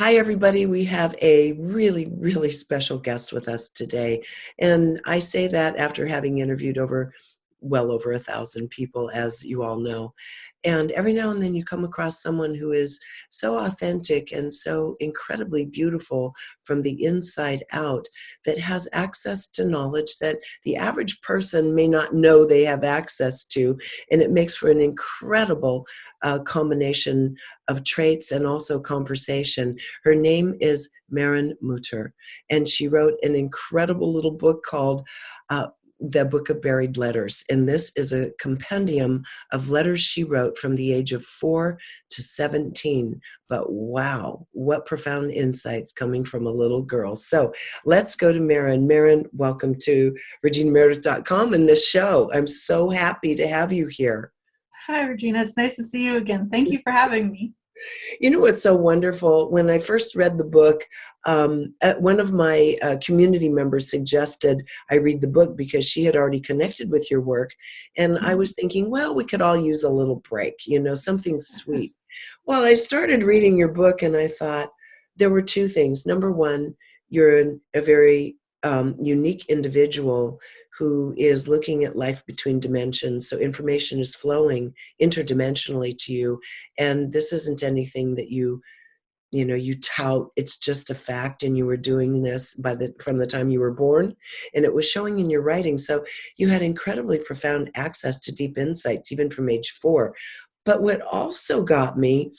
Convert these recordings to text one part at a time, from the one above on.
Hi, everybody. We have a really, really special guest with us today. And I say that after having interviewed well over 1,000 people, as you all know. And every now and then you come across someone who is so authentic and so incredibly beautiful from the inside out that has access to knowledge that the average person may not know they have access to. And it makes for an incredible combination of traits and also conversation. Her name is Maren Muter, and she wrote an incredible little book called The Book of Buried Letters. And this is a compendium of letters she wrote from the age of 4 to 17. But wow, what profound insights coming from a little girl. So let's go to Maren. Maren, welcome to reginameredith.com and this show. I'm so happy to have you here. Hi, Regina. It's nice to see you again. Thank you for having me. You know what's so wonderful? When I first read the book, one of my community members suggested I read the book because she had already connected with your work. And I was thinking, well, we could all use a little break, something sweet. Well, I started reading your book and I thought there were two things. Number one, you're a very unique individual who is looking at life between dimensions. So information is flowing interdimensionally to you. And this isn't anything that you tout. It's just a fact. And you were doing this from the time you were born, and it was showing in your writing. So you had incredibly profound access to deep insights, even from age 4. But what also got me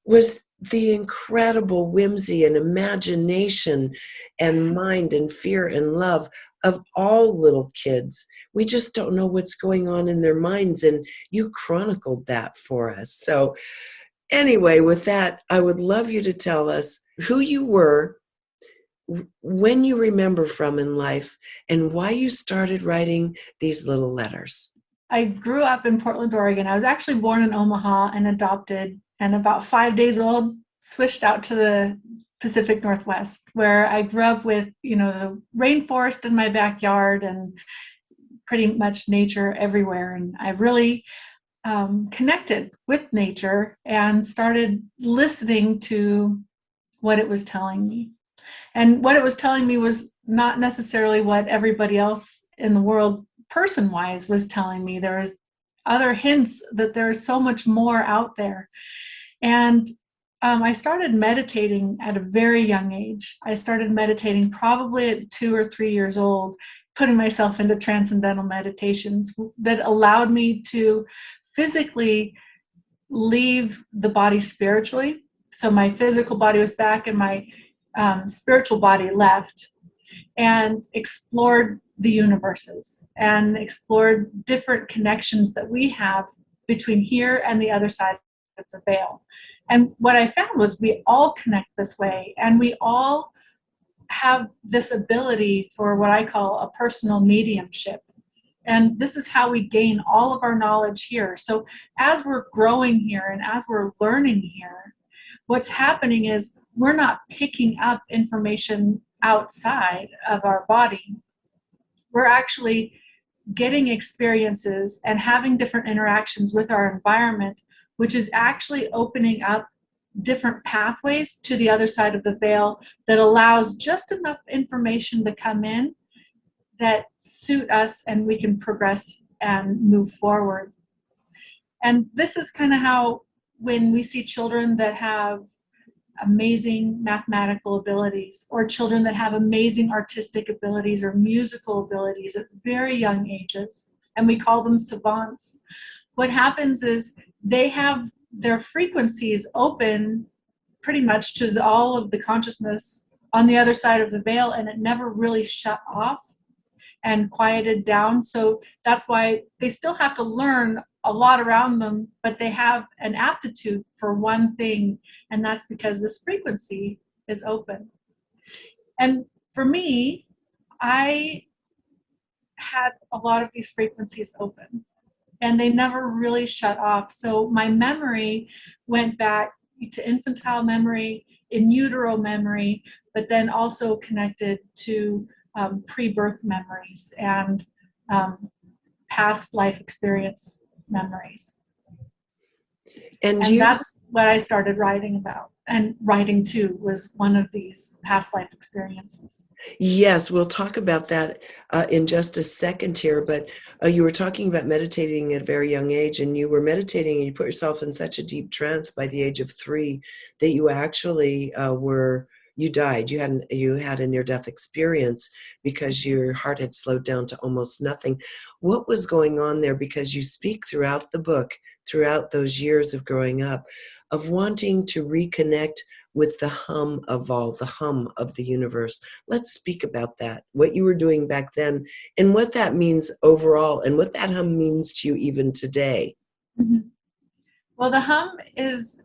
was the incredible whimsy and imagination and mind and fear and love of all little kids. We just don't know what's going on in their minds, and you chronicled that for us. So anyway, with that, I would love you to tell us who you were, when you remember from in life, and why you started writing these little letters. I grew up in Portland, Oregon. I was actually born in Omaha and adopted, and about 5 days old, switched out to the Pacific Northwest, where I grew up with, the rainforest in my backyard and pretty much nature everywhere. And I really connected with nature and started listening to what it was telling me. And what it was telling me was not necessarily what everybody else in the world, person-wise, was telling me. There was other hints that there's so much more out there. And I started meditating at a very young age. I started meditating probably at 2 or 3 years old, putting myself into transcendental meditations that allowed me to physically leave the body spiritually. So my physical body was back and my spiritual body left, and explored the universes and explored different connections that we have between here and the other side of the veil. And what I found was we all connect this way, and we all have this ability for what I call a personal mediumship. And this is how we gain all of our knowledge here. So as we're growing here and as we're learning here, what's happening is we're not picking up information outside of our body. We're actually getting experiences and having different interactions with our environment, which is actually opening up different pathways to the other side of the veil that allows just enough information to come in that suit us, and we can progress and move forward. And this is kind of how, when we see children that have amazing mathematical abilities, or children that have amazing artistic abilities or musical abilities at very young ages, and we call them savants, what happens is they have their frequencies open pretty much to all of the consciousness on the other side of the veil, and it never really shut off and quieted down. So that's why they still have to learn a lot around them, but they have an aptitude for one thing, and that's because this frequency is open. And for me, I had a lot of these frequencies open, and they never really shut off. So my memory went back to infantile memory, in utero memory, but then also connected to pre-birth memories and past life experience memories. And that's what I started writing about. and writing too was one of these past life experiences. Yes, we'll talk about that in just a second here, but you were talking about meditating at a very young age, and you were meditating and you put yourself in such a deep trance by the age of 3 that you actually you died. You had a near-death experience because your heart had slowed down to almost nothing. What was going on there? Because you speak throughout the book, throughout those years of growing up, of wanting to reconnect with the hum of all, the hum of the universe. Let's speak about that, what you were doing back then, and what that means overall, and what that hum means to you even today. Mm-hmm. Well, the hum is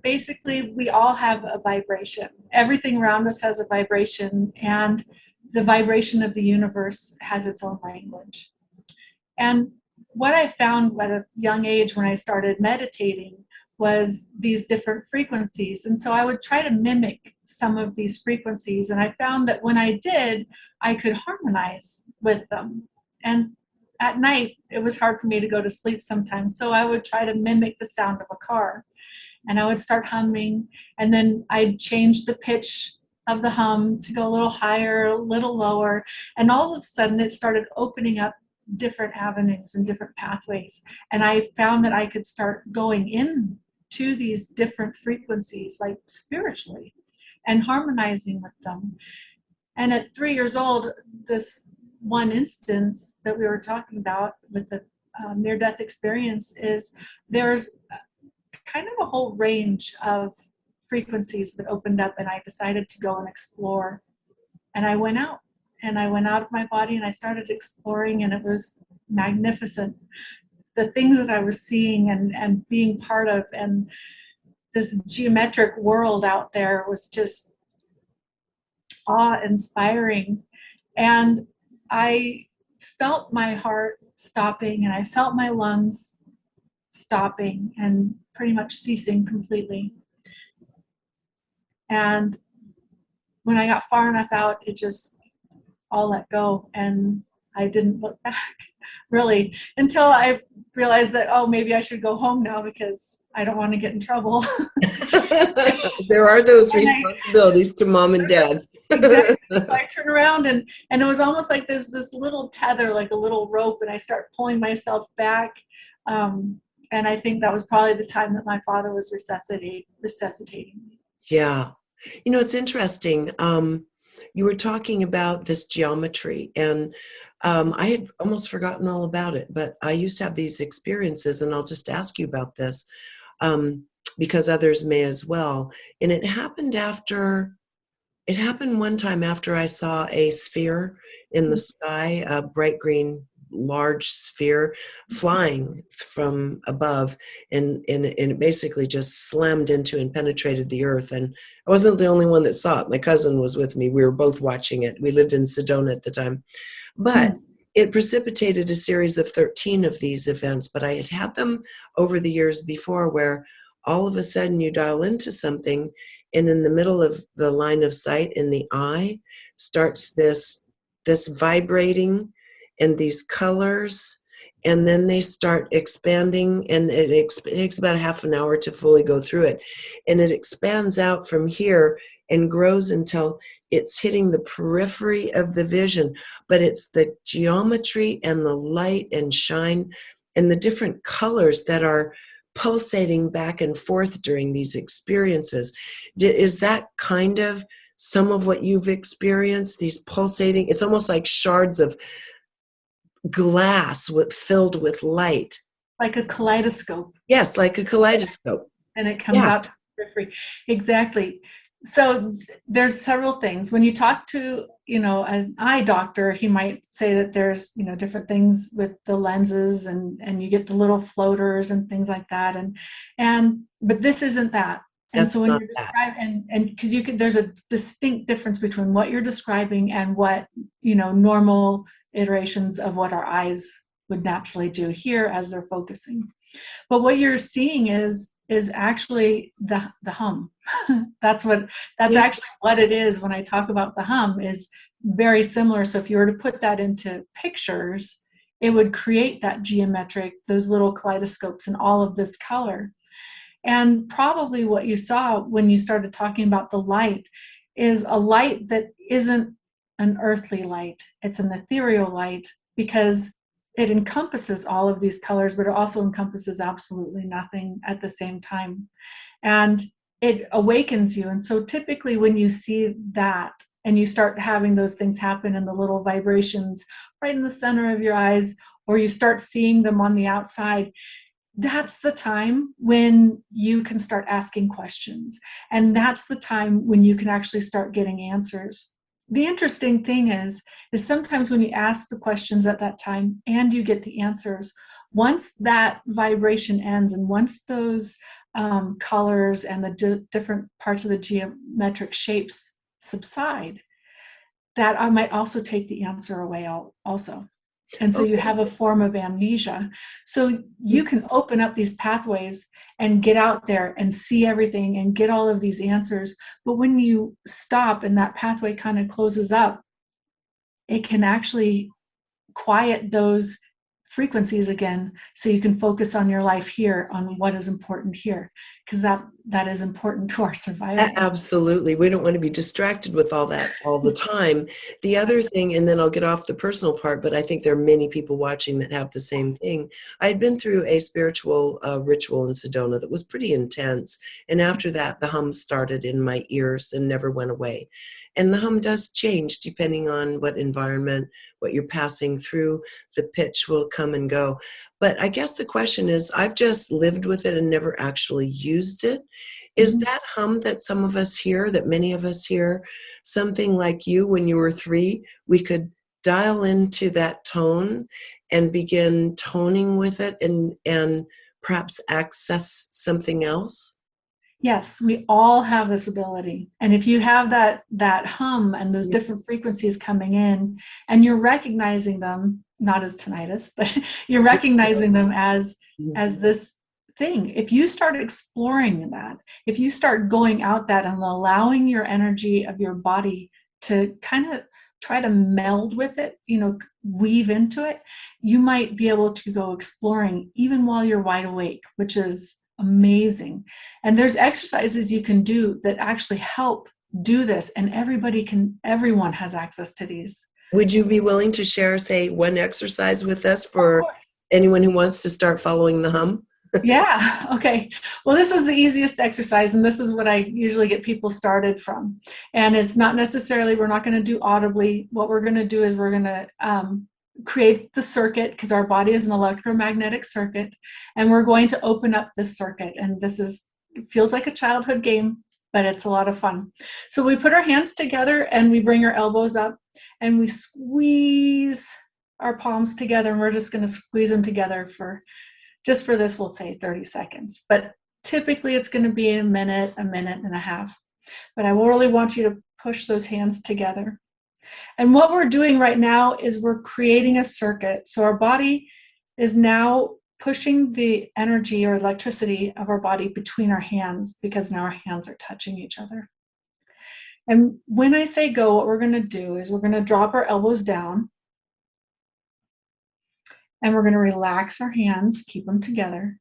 basically, we all have a vibration. Everything around us has a vibration, and the vibration of the universe has its own language. And what I found at a young age when I started meditating was these different frequencies. And so I would try to mimic some of these frequencies. And I found that when I did, I could harmonize with them. And at night, it was hard for me to go to sleep sometimes. So I would try to mimic the sound of a car. And I would start humming. And then I'd change the pitch of the hum to go a little higher, a little lower. And all of a sudden, it started opening up different avenues and different pathways. And I found that I could start going in to these different frequencies, like spiritually, and harmonizing with them. And at 3 years old, this one instance that we were talking about with the near-death experience is there's kind of a whole range of frequencies that opened up, and I decided to go and explore. And I went out. And I went out of my body and I started exploring, and it was magnificent. The things that I was seeing and being part of, and this geometric world out there was just awe-inspiring. And I felt my heart stopping, and I felt my lungs stopping and pretty much ceasing completely. And when I got far enough out, it just all let go, and I didn't look back really until I realized that, oh, maybe I should go home now because I don't want to get in trouble. There are those responsibilities to mom and dad. Exactly. So I turn around, and it was almost like there's this little tether, like a little rope, and I start pulling myself back. And I think that was probably the time that my father was resuscitating me. Yeah. You know, it's interesting. You were talking about this geometry, and I had almost forgotten all about it, but I used to have these experiences, and I'll just ask you about this because others may as well. And it happened one time after I saw a sphere in the sky, a bright green, large sphere flying from above, and it basically just slammed into and penetrated the earth. And I wasn't the only one that saw it. My cousin was with me. We were both watching it. We lived in Sedona at the time. But it precipitated a series of 13 of these events, but I had had them over the years before, where all of a sudden you dial into something, and in the middle of the line of sight in the eye starts this vibrating, and these colors, and then they start expanding, and it takes about a half an hour to fully go through it. And it expands out from here and grows until it's hitting the periphery of the vision. But it's the geometry and the light and shine and the different colors that are pulsating back and forth during these experiences. Is that kind of some of what you've experienced, these pulsating? It's almost like shards of glass filled with light. Like a kaleidoscope. Yes, like a kaleidoscope. And it comes out to the periphery. Exactly. So there's several things. When you talk to, an eye doctor, he might say that there's, different things with the lenses, and you get the little floaters and things like that. But this isn't that. And That's so when not you're that. describing, and because there's a distinct difference between what you're describing and what, normal iterations of what our eyes would naturally do here as they're focusing. But what you're seeing is actually the hum. That's actually what it is. When I talk about the hum, is very similar. So if you were to put that into pictures, it would create that geometric, those little kaleidoscopes and all of this color. And probably what you saw when you started talking about the light is a light that isn't an earthly light. It's an ethereal light because it encompasses all of these colors, but it also encompasses absolutely nothing at the same time. And it awakens you. And so typically when you see that and you start having those things happen in the little vibrations right in the center of your eyes, or you start seeing them on the outside, that's the time when you can start asking questions. And that's the time when you can actually start getting answers. The interesting thing is sometimes when you ask the questions at that time and you get the answers, once that vibration ends and once those colors and the different parts of the geometric shapes subside, that I might also take the answer away also. And so you have a form of amnesia. So you can open up these pathways and get out there and see everything and get all of these answers. But when you stop and that pathway kind of closes up, it can actually quiet those frequencies again, so you can focus on your life here, on what is important here, because that is important to our survival. Absolutely. We don't want to be distracted with all that all the time. The other thing, and then I'll get off the personal part, but I think there are many people watching that have the same thing. I had been through a spiritual ritual in Sedona that was pretty intense. And after that, the hum started in my ears and never went away. And the hum does change depending on what environment, what you're passing through. The pitch will come and go. But I guess the question is, I've just lived with it and never actually used it. Is that hum that some of us hear, that many of us hear, something like you when you were 3, we could dial into that tone and begin toning with it and perhaps access something else? Yes, we all have this ability. And if you have that hum and those different frequencies coming in, and you're recognizing them, not as tinnitus, but you're recognizing them as this thing. If you start exploring that, if you start going out that and allowing your energy of your body to kind of try to meld with it, weave into it, you might be able to go exploring even while you're wide awake, which is amazing. And there's exercises you can do that actually help do this, and everyone has access to these. Would you be willing to share, say, one exercise with us for anyone who wants to start following the hum? Yeah. Okay. Well, this is the easiest exercise, and this is what I usually get people started from. And it's not necessarily, we're not going to do audibly. What we're going to do is we're going to create the circuit, because our body is an electromagnetic circuit, and we're going to open up this circuit. And it feels like a childhood game, but it's a lot of fun. So we put our hands together and we bring our elbows up and we squeeze our palms together, and we're just going to squeeze them together for this, we'll say 30 seconds. But typically it's going to be a minute and a half. But I really want you to push those hands together. And what we're doing right now is we're creating a circuit. So our body is now pushing the energy or electricity of our body between our hands, because now our hands are touching each other. And when I say go, what we're going to do is we're going to drop our elbows down, and we're going to relax our hands, keep them together.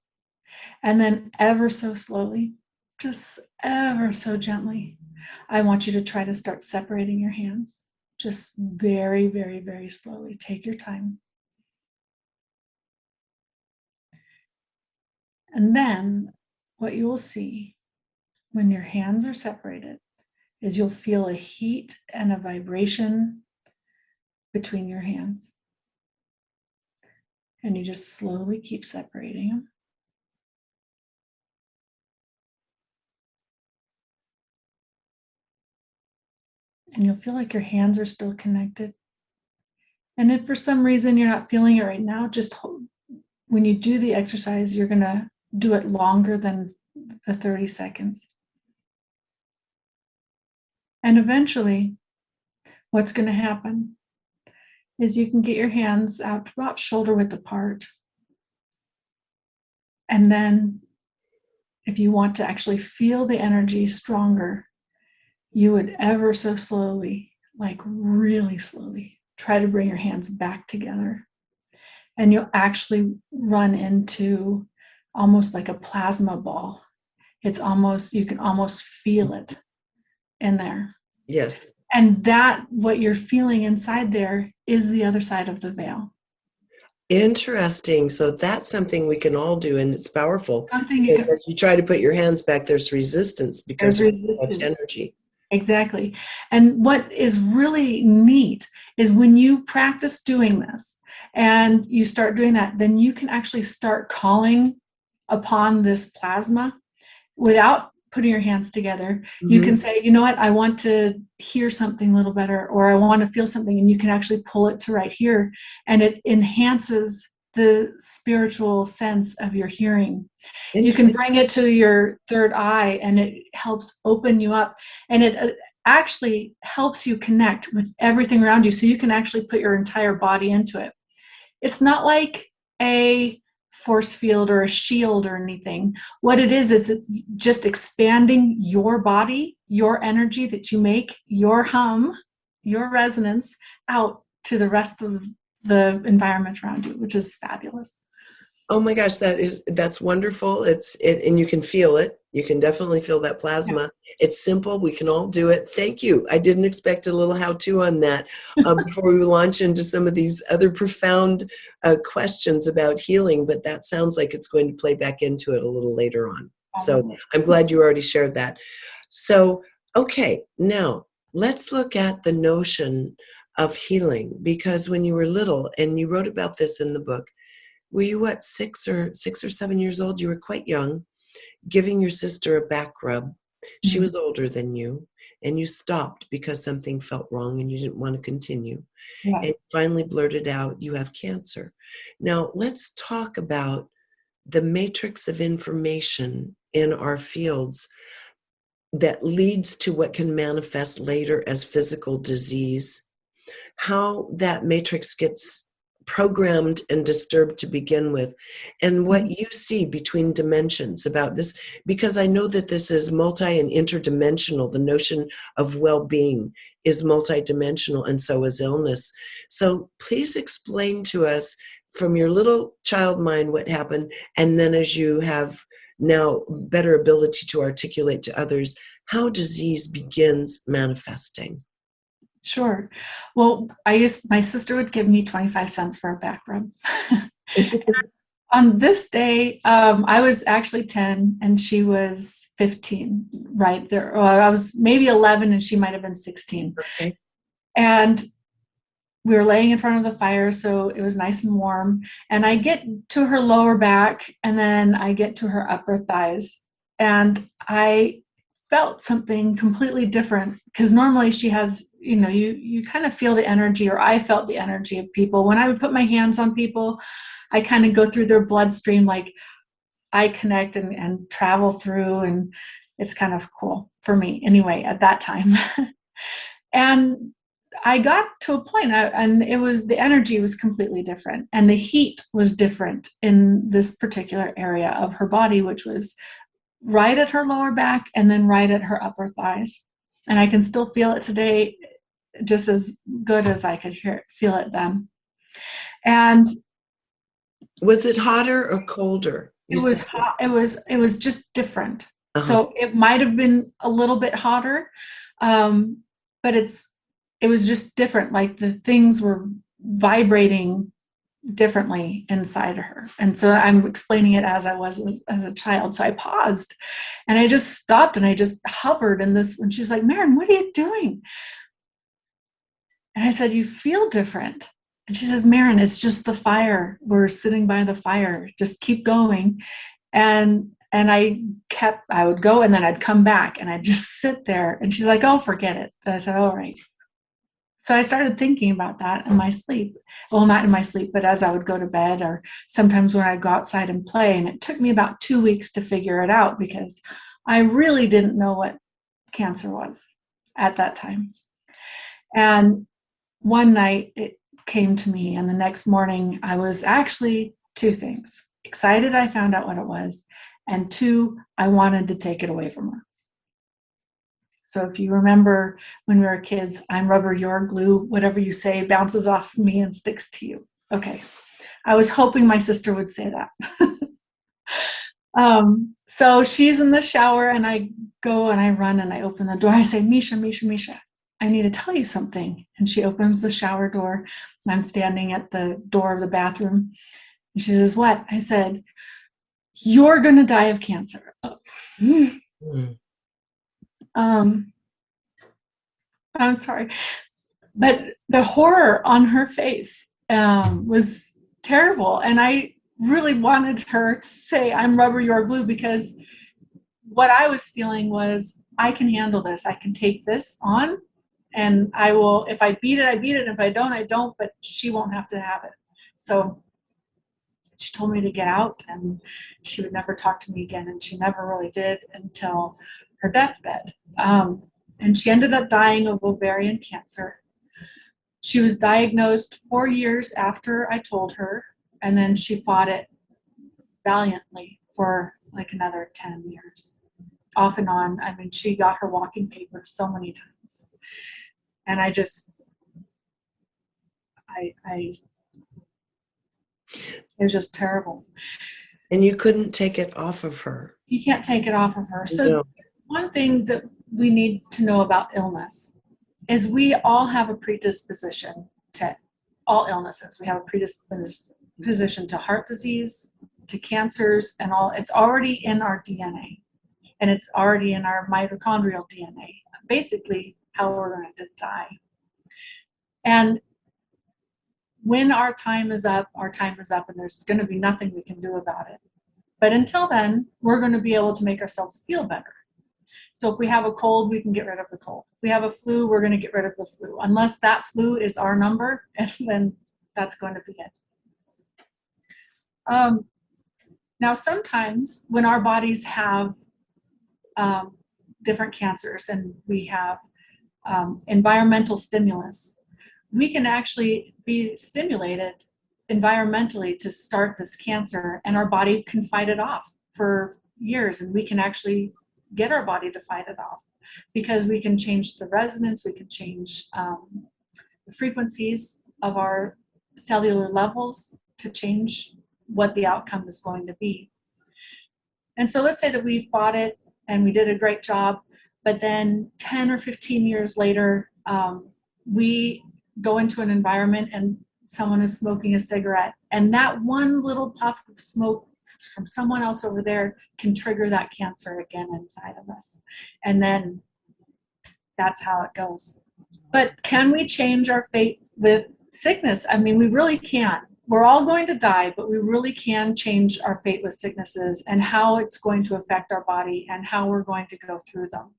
And then ever so slowly, just ever so gently, I want you to try to start separating your hands. Just very, very, very slowly. Take your time. And then what you will see when your hands are separated is you'll feel a heat and a vibration between your hands. And you just slowly keep separating them. And you'll feel like your hands are still connected. And if for some reason you're not feeling it right now, just when you do the exercise, you're going to do it longer than the 30 seconds. And eventually, what's going to happen is you can get your hands out about shoulder width apart. And then if you want to actually feel the energy stronger, you would ever so slowly, like really slowly, try to bring your hands back together. And you'll actually run into almost like a plasma ball It's almost, you can almost feel it in there. Yes. And that, what you're feeling inside there, is the other side of the veil. Interesting. So that's something we can all do, and it's powerful. Something you can, As you try to put your hands back, there's resistance because there's there's so much resistance. energy. Exactly. And what is really neat is when you practice doing this and you start doing that, then you can actually start calling upon this plasma without putting your hands together. You can say, you know what, I want to hear something a little better, or I want to feel something, and you can actually pull it to right here, and it enhances the spiritual sense of your hearing. You can bring it to your third eye, and it helps open you up, and it actually helps you connect with everything around you, so you can actually put your entire body into it. It's not like a force field or a shield or anything. What it is it's just expanding your body, your energy that you make, your hum, your resonance out to the rest of the environment around you, which is fabulous. Oh my gosh, that's wonderful. And you can feel it. You can definitely feel that plasma. Yeah. It's simple. We can all do it. Thank you. I didn't expect a little how-to on that before we launch into some of these other profound questions about healing, but that sounds like it's going to play back into it a little later on. So I'm glad you already shared that. So, okay, now let's look at the notion of healing, because when you were little, and you wrote about this in the book, were you, what, 6 or 7 years old? You were quite young, giving your sister a back rub. She was older than you, and you stopped because something felt wrong and you didn't want to continue. Yes. And finally blurted out, you have cancer. Now, let's talk about the matrix of information in our fields that leads to what can manifest later as physical disease, how that matrix gets programmed and disturbed to begin with, and what you see between dimensions about this, because I know that this is multi and interdimensional. The notion of well-being is multidimensional, and so is illness. So please explain to us from your little child mind what happened, and then as you have now better ability to articulate to others how disease begins manifesting. Sure. Well, my sister would give me 25 cents for a back rub. On this day, I was actually 10 and she was 15, right there. I was maybe 11 and she might have been 16. Okay. And we were laying in front of the fire, so it was nice and warm. And I get to her lower back, and then I get to her upper thighs. And I felt something completely different, because normally she has, you kind of feel the energy, or I felt the energy of people. When I would put my hands on people, I kind of go through their bloodstream, like I connect and travel through, and it's kind of cool for me anyway at that time. And I got to a point, and it was, the energy was completely different, and the heat was different in this particular area of her body, which was right at her lower back and then right at her upper thighs. And I can still feel it today, just as good as I could feel it then. And was it hotter or colder? It was hot. It was just different. So it might have been a little bit hotter, but it was just different. Like the things were vibrating differently inside of her. And so I'm explaining it as I was as a child. So I paused and I just stopped and I just hovered in this, when she was like, Maren, what are you doing? And I said, you feel different. And she says, Maren, it's just the fire. We're sitting by the fire. Just keep going. And I would go and then I'd come back and I'd just sit there. And she's like, oh, forget it. And I said, all right. So I started thinking about that in my sleep. Well, not in my sleep, but as I would go to bed, or sometimes when I'd go outside and play. And it took me about 2 weeks to figure it out, because I really didn't know what cancer was at that time. And one night it came to me, and the next morning I was actually 2 things: excited I found out what it was, and 2, I wanted to take it away from her. So if you remember when we were kids, I'm rubber, you're glue, whatever you say bounces off me and sticks to you. Okay. I was hoping my sister would say that. So she's in the shower, and I go and I run and I open the door. I say, Misha, Misha, Misha, I need to tell you something. And she opens the shower door. And I'm standing at the door of the bathroom. And she says, what? I said, you're going to die of cancer. Um, I'm sorry. But the horror on her face was terrible. And I really wanted her to say, I'm rubber, you're glue, because what I was feeling was, I can handle this. I can take this on, and I will, if I beat it, I beat it. If I don't, I don't, but she won't have to have it. So she told me to get out, and she would never talk to me again. And she never really did until her deathbed. And she ended up dying of ovarian cancer. She was diagnosed 4 years after I told her, and then she fought it valiantly for like another 10 years, off and on. I mean, she got her walking papers so many times. And I just, it was just terrible. And you couldn't take it off of her. You can't take it off of her. So No. one thing that we need to know about illness is we all have a predisposition to all illnesses. We have a predisposition to heart disease, to cancers, and all. It's already in our DNA, and it's already in our mitochondrial DNA, basically how we're going to die. And when our time is up, and there's going to be nothing we can do about it. But until then, we're going to be able to make ourselves feel better. So if we have a cold, we can get rid of the cold. If we have a flu, we're going to get rid of the flu. Unless that flu is our number, and then that's going to be it. Now, sometimes when our bodies have different cancers, and we have environmental stimulus, we can actually be stimulated environmentally to start this cancer, and our body can fight it off for years, and we can actually get our body to fight it off, because we can change the resonance, we can change the frequencies of our cellular levels to change what the outcome is going to be. And so let's say that we fought it and we did a great job, but then 10 or 15 years later, we go into an environment and someone is smoking a cigarette, and that one little puff of smoke from someone else over there can trigger that cancer again inside of us. And then that's how it goes. But can we change our fate with sickness? I mean, we really can. We're all going to die, but we really can change our fate with sicknesses, and how it's going to affect our body and how we're going to go through them.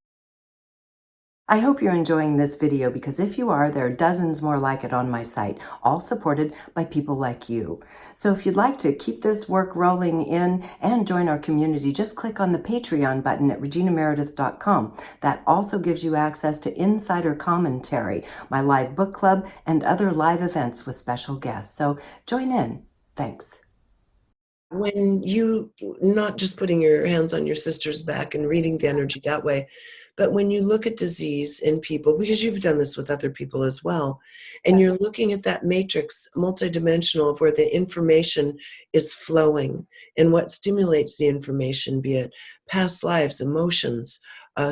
I hope you're enjoying this video, because if you are, there are dozens more like it on my site, all supported by people like you. So if you'd like to keep this work rolling in and join our community, just click on the Patreon button at reginameredith.com. That also gives you access to insider commentary, my live book club, and other live events with special guests. So join in. Thanks. When you, not just putting your hands on your sister's back and reading the energy that way, but when you look at disease in people, because you've done this with other people as well, and Yes. You're looking at that matrix, multidimensional, of where the information is flowing and what stimulates the information, be it past lives, emotions,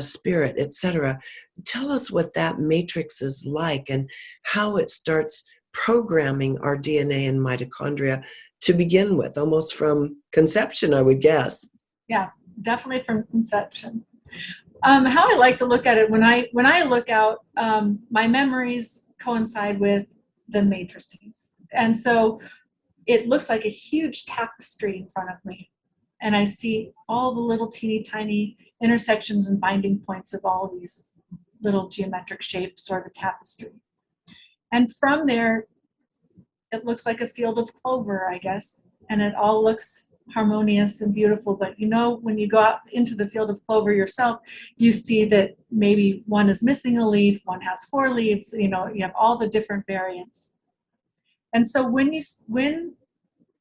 spirit, etc. Tell us what that matrix is like and how it starts programming our DNA and mitochondria to begin with, almost from conception, I would guess. Yeah, definitely from conception. How I like to look at it, when I look out, my memories coincide with the matrices. And so it looks like a huge tapestry in front of me. And I see all the little teeny tiny intersections and binding points of all these little geometric shapes, or the tapestry. And from there, it looks like a field of clover, I guess. And it all looks harmonious and beautiful. But you know, when you go out into the field of clover yourself, you see that maybe one is missing a leaf, one has 4 leaves, you know, you have all the different variants. And so when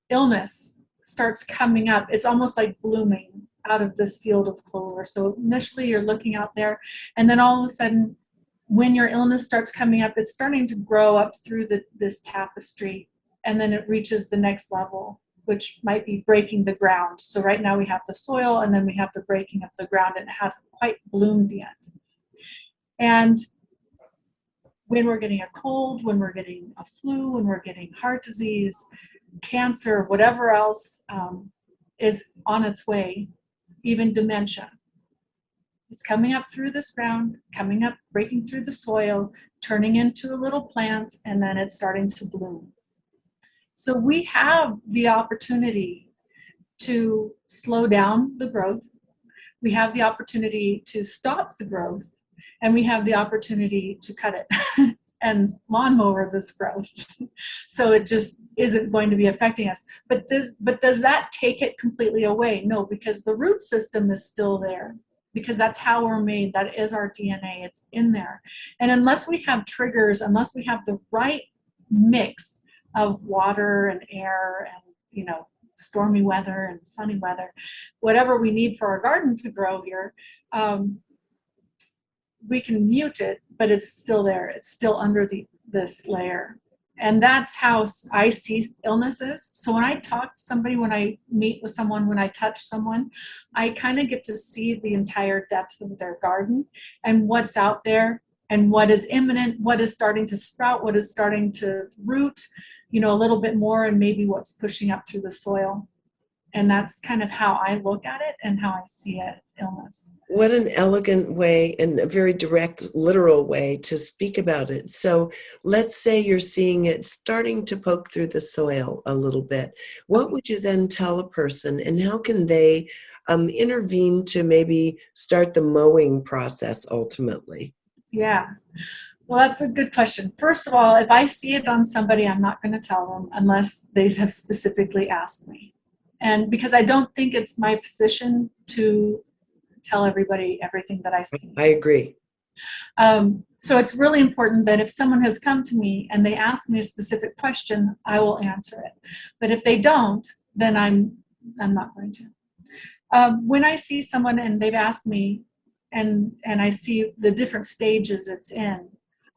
illness starts coming up, it's almost like blooming out of this field of clover. So initially you're looking out there, and then all of a sudden, when your illness starts coming up, it's starting to grow up through this tapestry, and then it reaches the next level. which might be breaking the ground. So right now we have the soil, and then we have the breaking of the ground, and it hasn't quite bloomed yet. And when we're getting a cold, when we're getting a flu, when we're getting heart disease, cancer, whatever else is on its way, even dementia, it's coming up through this ground, coming up, breaking through the soil, turning into a little plant, and then it's starting to bloom. So we have the opportunity to slow down the growth. We have the opportunity to stop the growth, and we have the opportunity to cut it and lawnmower this growth. So it just isn't going to be affecting us. But does that take it completely away? No, because the root system is still there, because that's how we're made. That is our DNA. It's in there. And unless we have triggers, unless we have the right mix of water and air and, stormy weather and sunny weather, whatever we need for our garden to grow here, we can mute it, but it's still there. It's still under this layer. And that's how I see illnesses. So when I talk to somebody, when I meet with someone, when I touch someone, I kind of get to see the entire depth of their garden and what's out there and what is imminent, what is starting to sprout, what is starting to root, a little bit more, and maybe what's pushing up through the soil. And that's kind of how I look at it and how I see it, illness. What an elegant way and a very direct, literal way to speak about it. So let's say you're seeing it starting to poke through the soil a little bit. What would you then tell a person, and how can they intervene to maybe start the mowing process ultimately? Yeah. Well, that's a good question. First of all, if I see it on somebody, I'm not going to tell them unless they have specifically asked me. And because I don't think it's my position to tell everybody everything that I see. I agree. So it's really important that if someone has come to me and they ask me a specific question, I will answer it. But if they don't, then I'm not going to. When I see someone and they've asked me, and I see the different stages it's in,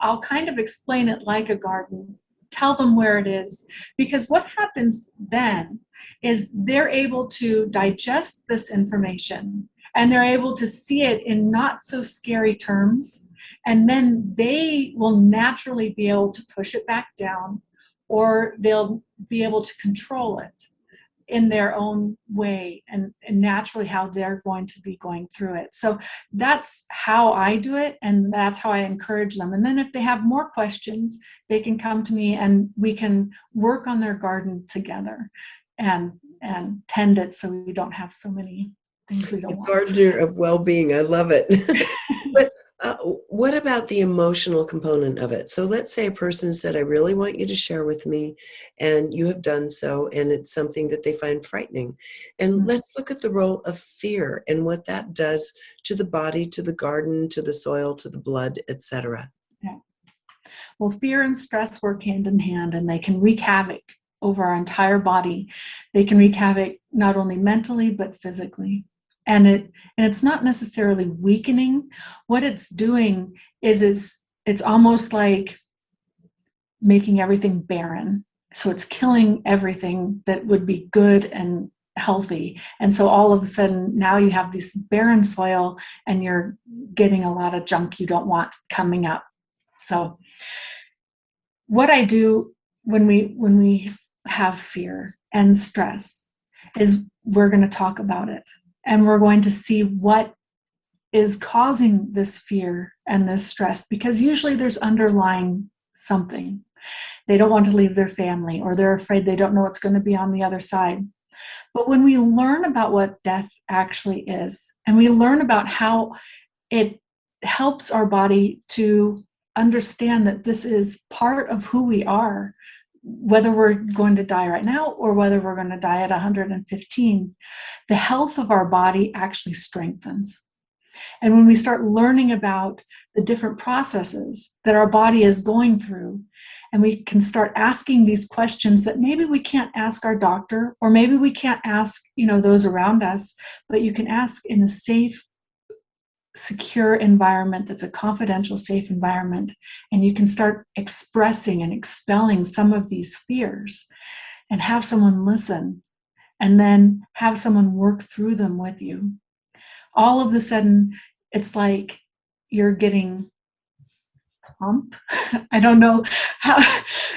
I'll kind of explain it like a garden, tell them where it is, because what happens then is they're able to digest this information and they're able to see it in not so scary terms, and then they will naturally be able to push it back down, or they'll be able to control it in their own way and naturally how they're going to be going through it. So that's how I do it, and that's how I encourage them. And then if they have more questions, they can come to me and we can work on their garden together and tend it so we don't have so many things we don't want. Gardener of well-being. I love it. But what about the emotional component of it? So let's say a person said, I really want you to share with me, and you have done so, and it's something that they find frightening. And let's look at the role of fear and what that does to the body, to the garden, to the soil, to the blood, etc. Yeah. Well, fear and stress work hand in hand, and they can wreak havoc over our entire body. They can wreak havoc not only mentally, but physically. And it's not necessarily weakening. What it's doing is it's almost like making everything barren. So it's killing everything that would be good and healthy. And so all of a sudden now you have this barren soil and you're getting a lot of junk you don't want coming up. So what I do when we have fear and stress is we're going to talk about it. And we're going to see what is causing this fear and this stress, because usually there's underlying something. They don't want to leave their family, or they're afraid they don't know what's going to be on the other side. But when we learn about what death actually is, and we learn about how it helps our body to understand that this is part of who we are, whether we're going to die right now or whether we're going to die at 115, the health of our body actually strengthens. And when we start learning about the different processes that our body is going through, and we can start asking these questions that maybe we can't ask our doctor, or maybe we can't ask, those around us, but you can ask in a safe, secure environment that's a confidential, safe environment, and you can start expressing and expelling some of these fears and have someone listen and then have someone work through them with you, all of a sudden it's like you're getting plump. I don't know how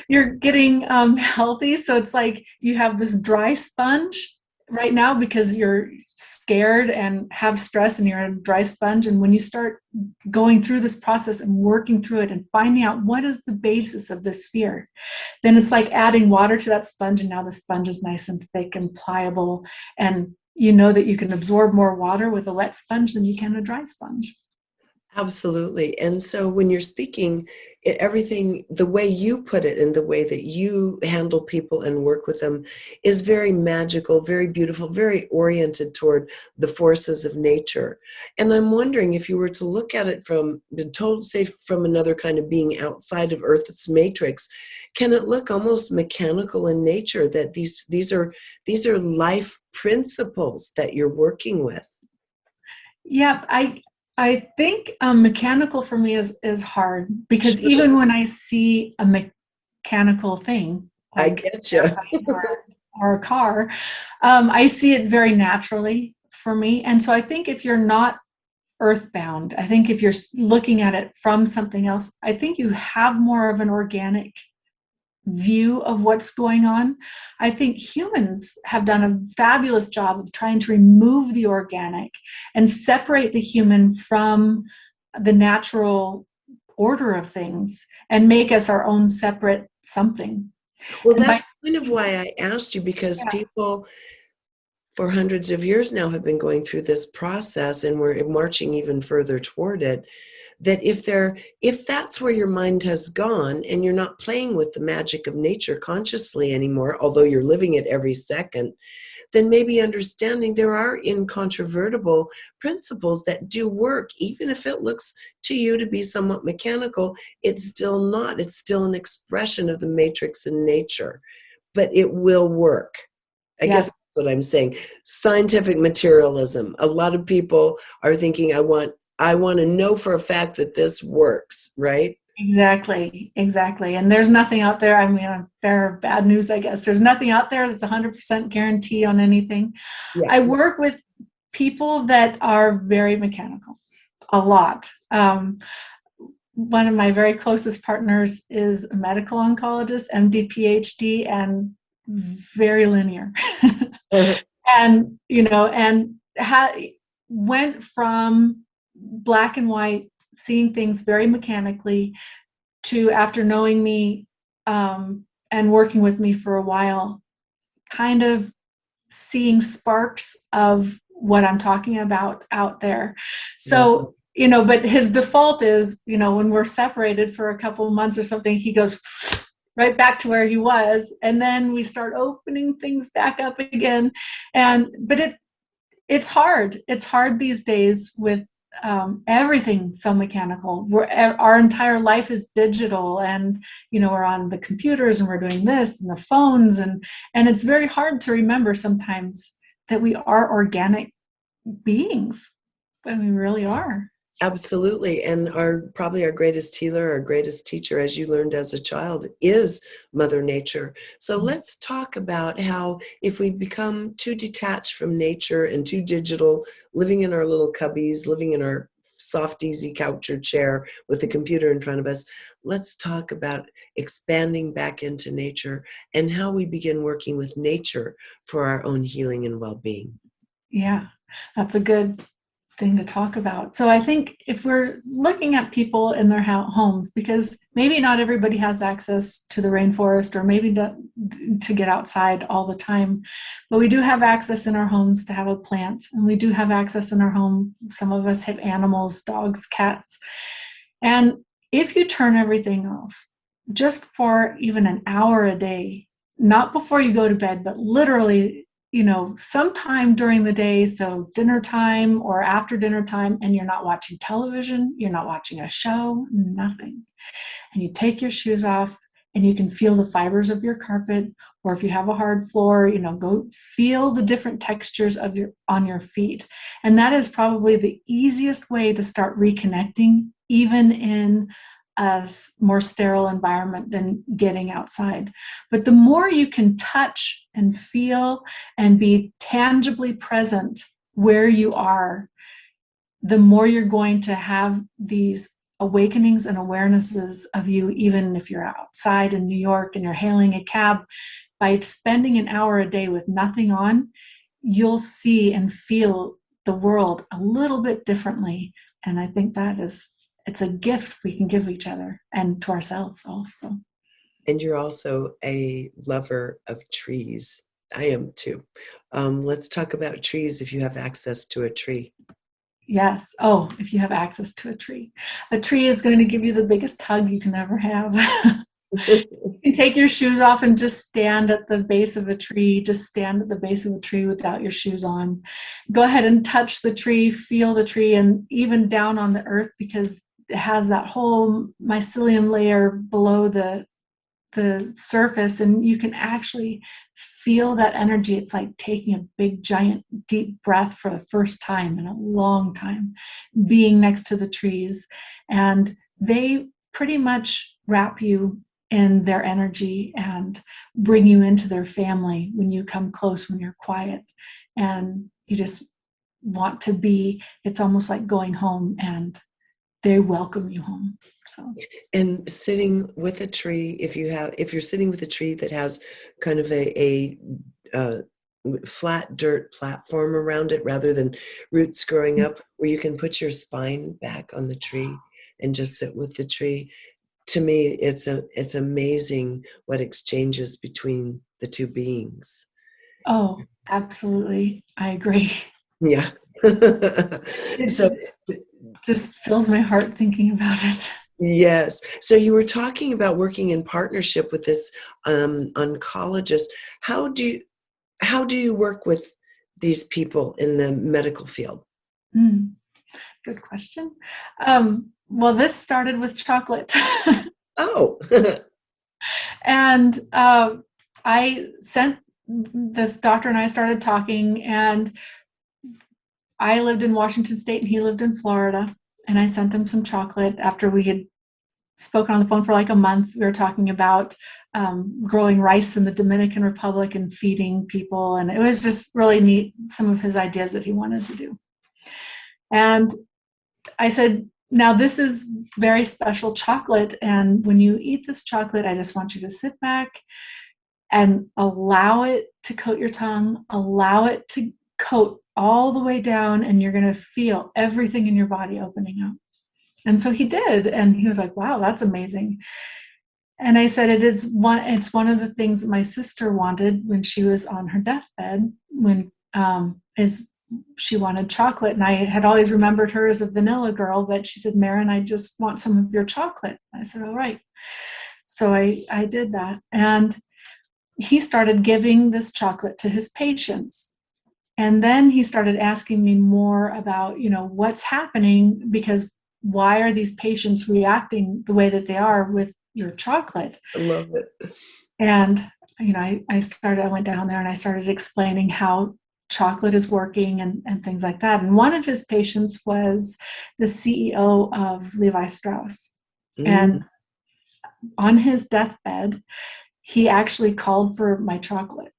you're getting healthy. So it's like you have this dry sponge right now because you're scared and have stress and you're a dry sponge. And when you start going through this process and working through it and finding out what is the basis of this fear, then it's like adding water to that sponge. And now the sponge is nice and thick and pliable. And you know that you can absorb more water with a wet sponge than you can a dry sponge. Absolutely. And so when you're speaking, everything, the way you put it and the way that you handle people and work with them is very magical, very beautiful, very oriented toward the forces of nature. And I'm wondering if you were to look at it from the total, say, from another kind of being outside of Earth's matrix, can it look almost mechanical in nature, that these are life principles that you're working with? Yeah, I think mechanical for me is hard, because Sure. even when I see a mechanical thing, I like get you. or a car, I see it very naturally for me. And so I think if you're not earthbound, I think if you're looking at it from something else, I think you have more of an organic view of what's going on. I think humans have done a fabulous job of trying to remove the organic and separate the human from the natural order of things and make us our own separate something. Well, And that's kind of why I asked you, because people for hundreds of years now have been going through this process, and we're marching even further toward it. That if that's where your mind has gone and you're not playing with the magic of nature consciously anymore, although you're living it every second, then maybe understanding there are incontrovertible principles that do work. Even if it looks to you to be somewhat mechanical, it's still not. It's still an expression of the matrix in nature, but it will work. I guess that's what I'm saying. Scientific materialism. A lot of people are thinking, I want to know for a fact that this works, right? Exactly. And there's nothing out there. I mean, fair bad news, I guess. There's nothing out there that's 100% guarantee on anything. Yeah. I work with people that are very mechanical, a lot. One of my very closest partners is a medical oncologist, MD, PhD, and very linear. And, went from black and white, seeing things very mechanically, to, after knowing me and working with me for a while, kind of seeing sparks of what I'm talking about out there. So, but his default is, when we're separated for a couple of months or something, he goes right back to where he was. And then we start opening things back up again. But it's hard. It's hard these days with everything so mechanical. Our entire life is digital, and we're on the computers and we're doing this and the phones, and it's very hard to remember sometimes that we are organic beings, and we really are. Absolutely. And probably our greatest healer, our greatest teacher, as you learned as a child, is Mother Nature. So let's talk about how, if we become too detached from nature and too digital, living in our little cubbies, living in our soft, easy couch or chair with the computer in front of us, let's talk about expanding back into nature and how we begin working with nature for our own healing and well-being. Yeah, that's a good thing to talk about. So I think if we're looking at people in their homes, because maybe not everybody has access to the rainforest, or maybe to get outside all the time, but we do have access in our homes to have a plant, and we do have access in our home. Some of us have animals, dogs, cats. And if you turn everything off just for even an hour a day, not before you go to bed, but literally sometime during the day, so dinner time or after dinner time, and you're not watching television, you're not watching a show, nothing. And you take your shoes off and you can feel the fibers of your carpet, or if you have a hard floor, go feel the different textures on your feet. And that is probably the easiest way to start reconnecting, even in more sterile environment than getting outside. But the more you can touch and feel and be tangibly present where you are, the more you're going to have these awakenings and awarenesses of you, even if you're outside in New York and you're hailing a cab. By spending an hour a day with nothing on, you'll see and feel the world a little bit differently. And I think it's a gift we can give each other and to ourselves also. And you're also a lover of trees. I am too. Let's talk about trees if you have access to a tree. Yes. Oh, if you have access to a tree. A tree is going to give you the biggest hug you can ever have. You can take your shoes off and just stand at the base of a tree. Just stand at the base of a tree without your shoes on. Go ahead and touch the tree, feel the tree, and even down on the earth, because it has that whole mycelium layer below the surface, and you can actually feel that energy. It's like taking a big, giant, deep breath for the first time in a long time, being next to the trees. And they pretty much wrap you in their energy and bring you into their family when you come close, when you're quiet. And you just want to be, it's almost like going home, and they welcome you home. So, and sitting with a tree, if you're sitting with a tree that has kind of a flat dirt platform around it rather than roots growing up, where you can put your spine back on the tree and just sit with the tree. To me, it's amazing what exchanges between the two beings. oh, absolutely. I agree. Yeah. So just fills my heart thinking about it. yes. So you were talking about working in partnership with this oncologist. How do you work with these people in the medical field? Good question. Well, this started with chocolate. Oh. And I sent this doctor, and I started talking, and I lived in Washington State and he lived in Florida. And I sent him some chocolate after we had spoken on the phone for like a month. We were talking about growing rice in the Dominican Republic and feeding people. And it was just really neat, some of his ideas that he wanted to do. And I said, now this is very special chocolate. And when you eat this chocolate, I just want you to sit back and allow it to coat your tongue, allow it to coat all the way down, and you're going to feel everything in your body opening up. And so he did, and he was like, wow, that's amazing. And I said, it's one of the things that my sister wanted when she was on her deathbed, she wanted chocolate. And I had always remembered her as a vanilla girl, but she said, Maren, I just want some of your chocolate. I said, all right. So I did that. And he started giving this chocolate to his patients. And then he started asking me more about, what's happening, because why are these patients reacting the way that they are with your chocolate? I love it. And, I went down there and I started explaining how chocolate is working and things like that. And one of his patients was the CEO of Levi Strauss. And on his deathbed, he actually called for my chocolate.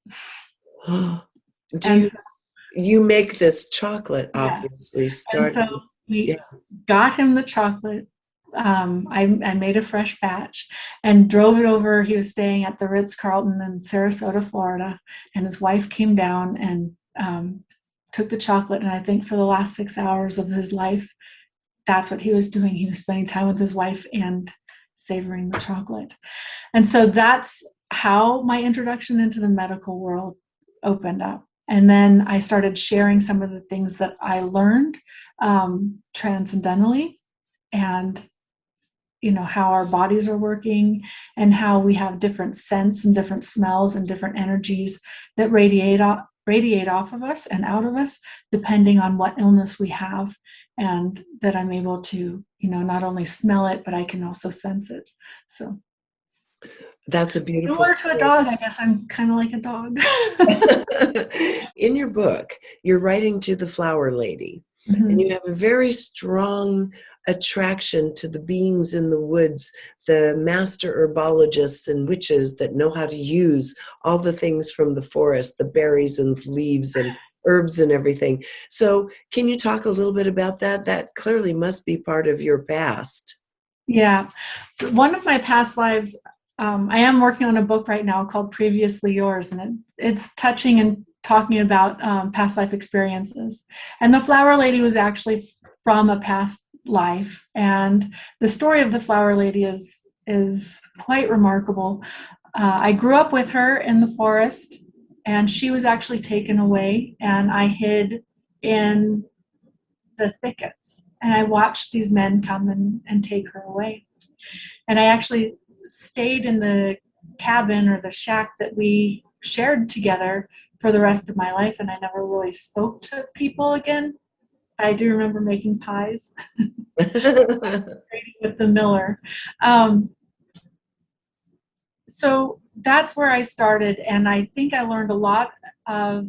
You make this chocolate, obviously. And so we got him the chocolate. I made a fresh batch and drove it over. He was staying at the Ritz-Carlton in Sarasota, Florida, and his wife came down and took the chocolate. And I think for the last 6 hours of his life, that's what he was doing. He was spending time with his wife and savoring the chocolate. And so that's how my introduction into the medical world opened up. And then I started sharing some of the things that I learned transcendentally, and how our bodies are working, and how we have different scents and different smells and different energies that radiate off of us and out of us, depending on what illness we have, and that I'm able to, not only smell it, but I can also sense it. So that's a beautiful similar to a dog. I guess I'm kind of like a dog. In your book, you're writing to the flower lady, and you have a very strong attraction to the beings in the woods, the master herbologists and witches that know how to use all the things from the forest, the berries and leaves and herbs and everything. So can you talk a little bit about that? That clearly must be part of your past. Yeah. So one of my past lives, I am working on a book right now called Previously Yours, and it's touching and talking about past life experiences. And the Flower Lady was actually from a past life, and the story of the Flower Lady is quite remarkable. I grew up with her in the forest, and she was actually taken away, and I hid in the thickets, and I watched these men come and take her away. And I actually stayed in the cabin or the shack that we shared together for the rest of my life, and I never really spoke to people again. I do remember making pies with the miller. So that's where I started, and I think I learned a lot of,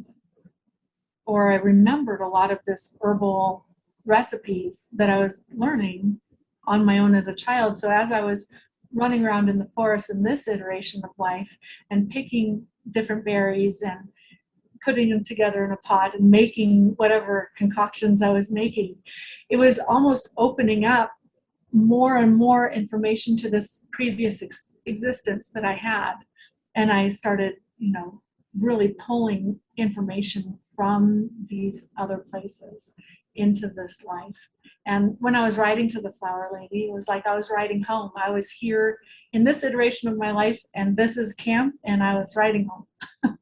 or I remembered a lot of this herbal recipes that I was learning on my own as a child. So as I was running around in the forest in this iteration of life and picking different berries and putting them together in a pot and making whatever concoctions I was making, it was almost opening up more and more information to this previous existence that I had. And I started, really pulling information from these other places into this life. And when I was writing to the Flower Lady, it was like I was writing home. I was here in this iteration of my life, and this is camp, and I was writing home.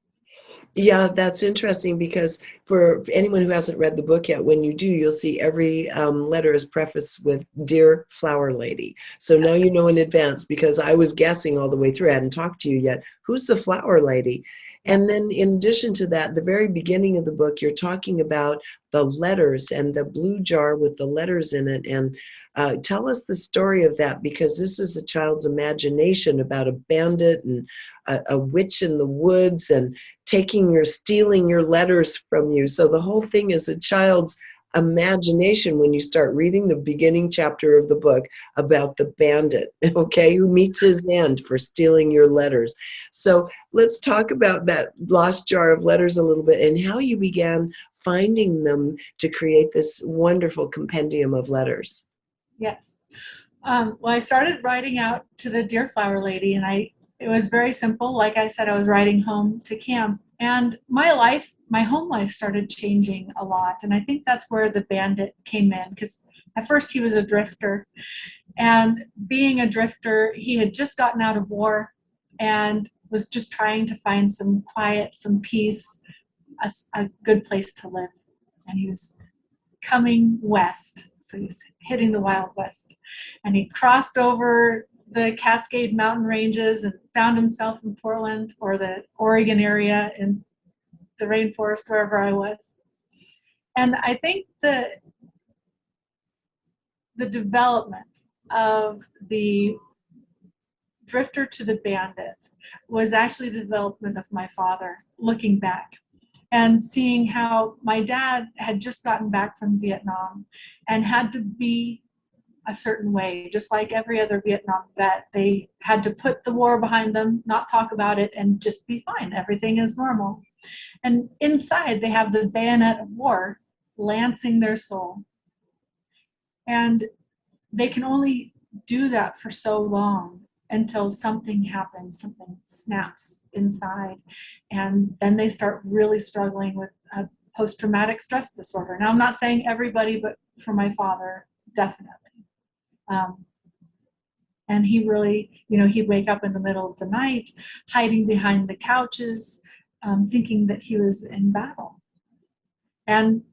Yeah, that's interesting because for anyone who hasn't read the book yet, when you do, you'll see every letter is prefaced with "Dear Flower Lady." So now you know in advance, because I was guessing all the way through. I hadn't talked to you yet. Who's the Flower Lady? And then in addition to that, the very beginning of the book, you're talking about the letters and the blue jar with the letters in it. And tell us the story of that, because this is a child's imagination about a bandit and a witch in the woods and stealing your letters from you. So the whole thing is a child's imagination when you start reading the beginning chapter of the book about the bandit, okay, who meets his end for stealing your letters. So let's talk about that lost jar of letters a little bit and how you began finding them to create this wonderful compendium of letters. Yes. Well, I started writing out to the Dear Flower Lady, and it was very simple. Like I said, I was writing home to camp, and my home life started changing a lot. And I think that's where the bandit came in, because at first he was a drifter, and being a drifter, he had just gotten out of war and was just trying to find some quiet, some peace, a good place to live. And he was coming west. So he's hitting the Wild West. And he crossed over the Cascade Mountain ranges and found himself in Portland or the Oregon area in the rainforest, wherever I was. And I think the development of the drifter to the bandit was actually the development of my father, looking back and seeing how my dad had just gotten back from Vietnam and had to be a certain way, just like every other Vietnam vet. They had to put the war behind them, not talk about it, and just be fine. Everything is normal. And inside, they have the bayonet of war lancing their soul. And they can only do that for so long until something happens, something snaps inside, and then they start really struggling with a post-traumatic stress disorder. Now, I'm not saying everybody, but for my father, definitely. And he really, he'd wake up in the middle of the night, hiding behind the couches, thinking that he was in battle. And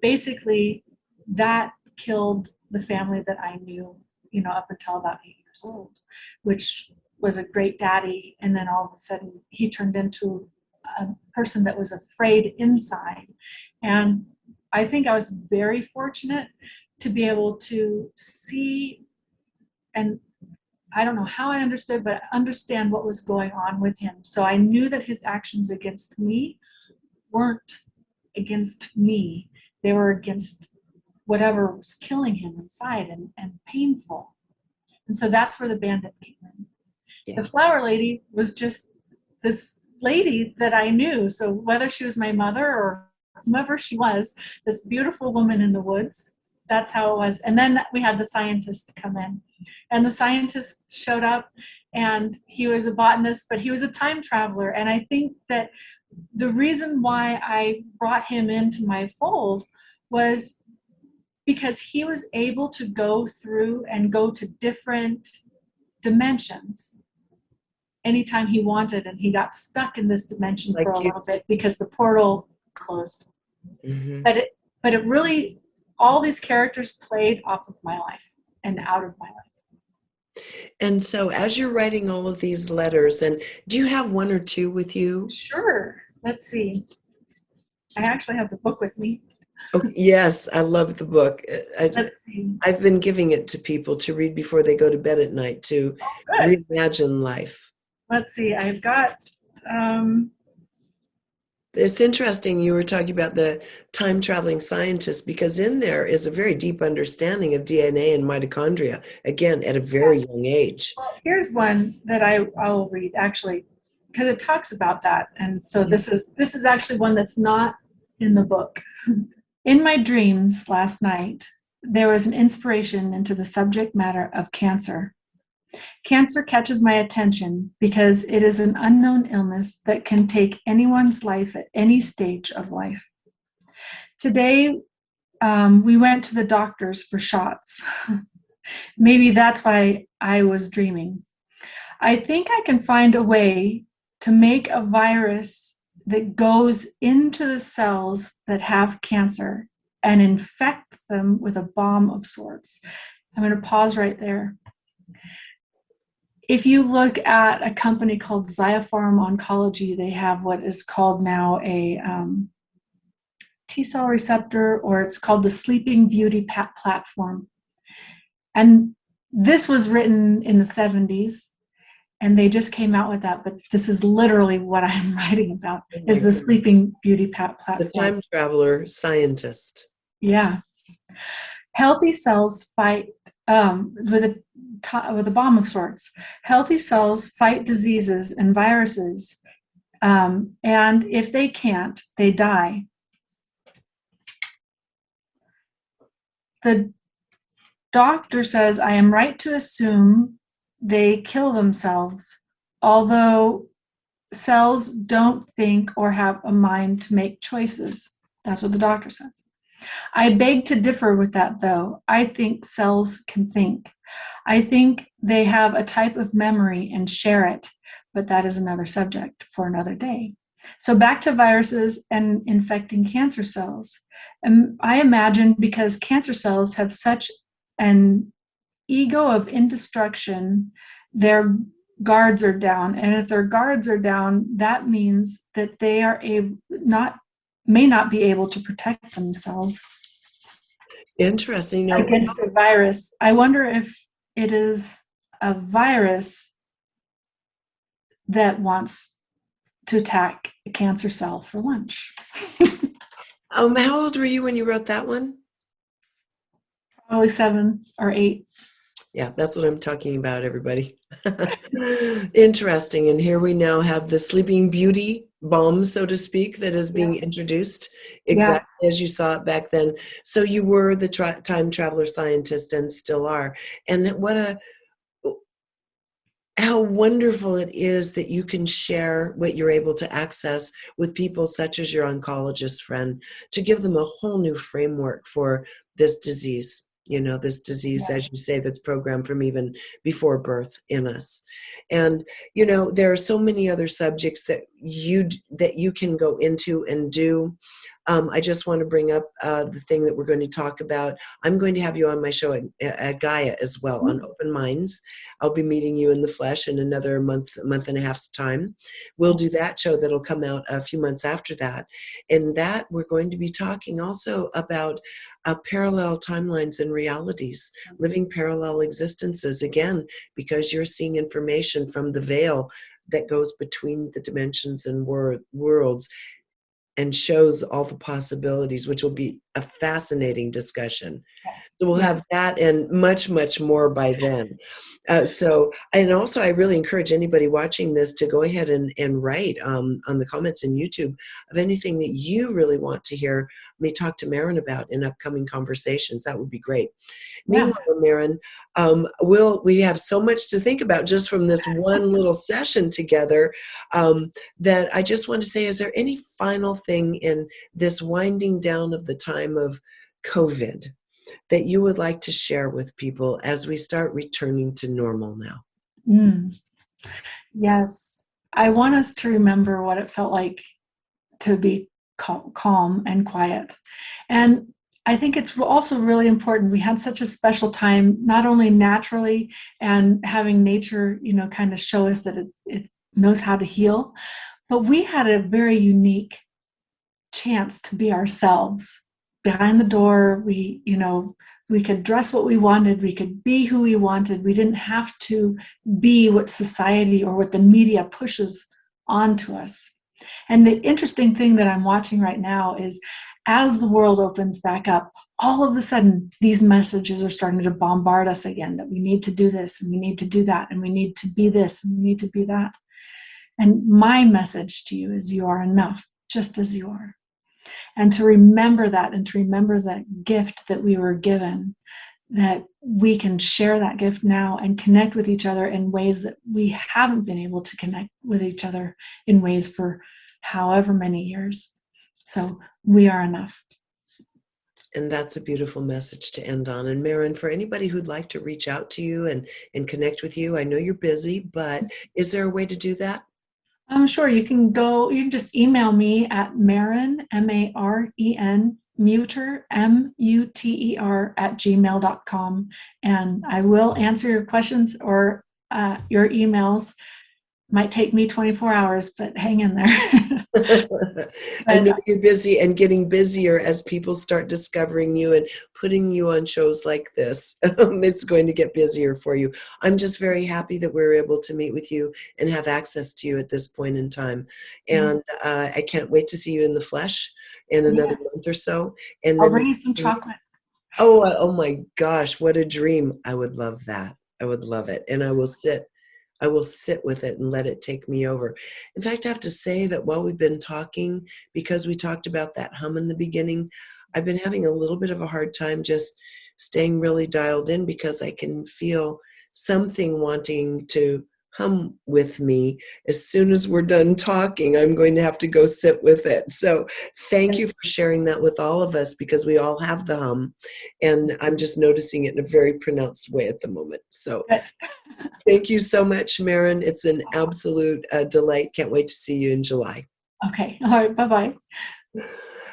basically, that killed the family that I knew, up until about 8 years old, which was a great daddy. And then all of a sudden, he turned into a person that was afraid inside. And I think I was very fortunate to be able to see, and I don't know how I understood, but understand what was going on with him. So I knew that his actions against me weren't against me. They were against whatever was killing him inside and painful. And so that's where the bandit came in. Yeah. The flower lady was just this lady that I knew. So whether she was my mother or whomever she was, this beautiful woman in the woods, that's how it was. And then we had the scientist come in. And the scientist showed up, and he was a botanist, but he was a time traveler. And I think that the reason why I brought him into my fold was because he was able to go through and go to different dimensions anytime he wanted, and he got stuck in this dimension Like for a you. little bit because the portal closed. Mm-hmm. But it really, all these characters played off of my life and out of my life. And so as you're writing all of these letters, and do you have one or two with you? Sure. Let's see. I actually have the book with me. Oh, yes, I love the book. Let's see. I've been giving it to people to read before they go to bed at night to Good. reimagine life. Let's see. I've got It's interesting you were talking about the time-traveling scientist, because in there is a very deep understanding of DNA and mitochondria, again, at a very young age. well, here's one that I'll read actually, because it talks about that. And so this is actually one that's not in the book. In my dreams last night, there was an inspiration into the subject matter of cancer. Cancer catches my attention because it is an unknown illness that can take anyone's life at any stage of life. Today, we went to the doctors for shots. Maybe that's why I was dreaming. I think I can find a way to make a virus that goes into the cells that have cancer and infect them with a bomb of sorts. I'm going to pause right there. If you look at a company called Zyopharm Oncology, they have what is called now a T-cell receptor, or it's called the Sleeping Beauty platform. And this was written in the 70s, and they just came out with that. But this is literally what I'm writing about, is the Sleeping Beauty platform. The time traveler scientist. Yeah. Healthy cells fight with a bomb of sorts. Healthy cells fight diseases and viruses, and if they can't, they die. The doctor says I am right to assume they kill themselves, although cells don't think or have a mind to make choices. That's what the doctor says. I beg to differ with that, though. I think cells can think. I think they have a type of memory and share it, but that is another subject for another day. So back to viruses and infecting cancer cells. I imagine because cancer cells have such an ego of indestruction, their guards are down. And if their guards are down, that means that they are may not be able to protect themselves. Interesting. Against a virus. I wonder if it is a virus that wants to attack a cancer cell for lunch. How old were you when you wrote that one? Probably 7 or 8. Yeah, that's what I'm talking about, everybody. Interesting. And here we now have the Sleeping Beauty bomb, so to speak, that is being introduced exactly as you saw it back then. So you were the time traveler scientist and still are. And how wonderful it is that you can share what you're able to access with people such as your oncologist friend, to give them a whole new framework for this disease. This disease, as you say, that's programmed from even before birth in us. And, there are so many other subjects that you can go into and do. I just want to bring up the thing that we're going to talk about. I'm going to have you on my show at Gaia as well, on Open Minds. I'll be meeting you in the flesh in another month and a half's time. We'll do that show that'll come out a few months after that. And that we're going to be talking also about parallel timelines and realities, living parallel existences, again, because you're seeing information from the veil that goes between the dimensions and worlds, and shows all the possibilities, which will be a fascinating discussion. Yes. So we'll have that and much, much more by then. And also I really encourage anybody watching this to go ahead and write on the comments in YouTube of anything that you really want to hear me talk to Maren about in upcoming conversations. That would be great. Yeah. Meanwhile, Maren, we have so much to think about just from this one little session together, that I just want to say, is there any final thing in this winding down of the time of COVID that you would like to share with people as we start returning to normal now? Yes. I want us to remember what it felt like to be calm and quiet. And I think it's also really important. We had such a special time, not only naturally and having nature, kind of show us that it knows how to heal, but we had a very unique chance to be ourselves. Behind the door, we could dress what we wanted, we could be who we wanted. We didn't have to be what society or what the media pushes onto us. And the interesting thing that I'm watching right now is, as the world opens back up, all of a sudden these messages are starting to bombard us again, that we need to do this and we need to do that and we need to be this and we need to be that. And my message to you is, you are enough just as you are. And to remember that, and to remember that gift that we were given, that we can share that gift now and connect with each other in ways that we haven't been able to connect with each other in ways for however many years. So we are enough. And that's a beautiful message to end on. And Maren, for anybody who'd like to reach out to you and connect with you, I know you're busy, but is there a way to do that? Sure. You can just email me at Maren, Maren, Muter, Muter @gmail.com. And I will answer your questions or your emails. Might take me 24 hours, but hang in there. I know you're busy and getting busier as people start discovering you and putting you on shows like this. It's going to get busier for you. I'm just very happy that we're able to meet with you and have access to you at this point in time. And I can't wait to see you in the flesh in another month or so. And I'll then bring you some chocolate. Oh my gosh, what a dream. I would love that. I would love it. And I will sit with it and let it take me over. In fact, I have to say that while we've been talking, because we talked about that hum in the beginning, I've been having a little bit of a hard time just staying really dialed in, because I can feel something wanting to hum with me. As soon as we're done talking, I'm going to have to go sit with it. So thank you for sharing that with all of us, because we all have the hum, and I'm just noticing it in a very pronounced way at the moment. So thank you so much, Maren. It's an absolute delight. Can't wait to see you in July. Okay. All right. Bye-bye.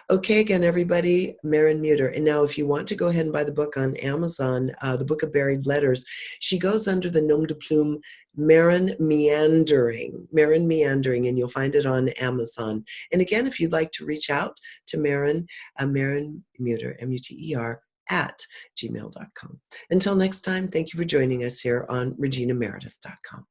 Okay, again, everybody, Maren Muter. And now if you want to go ahead and buy the book on Amazon, the Book of Buried Letters, she goes under the nom de plume Maren Meandering, and you'll find it on Amazon. And again, if you'd like to reach out to Maren, Maren Muter, Muter, @gmail.com. Until next time, thank you for joining us here on reginameredith.com.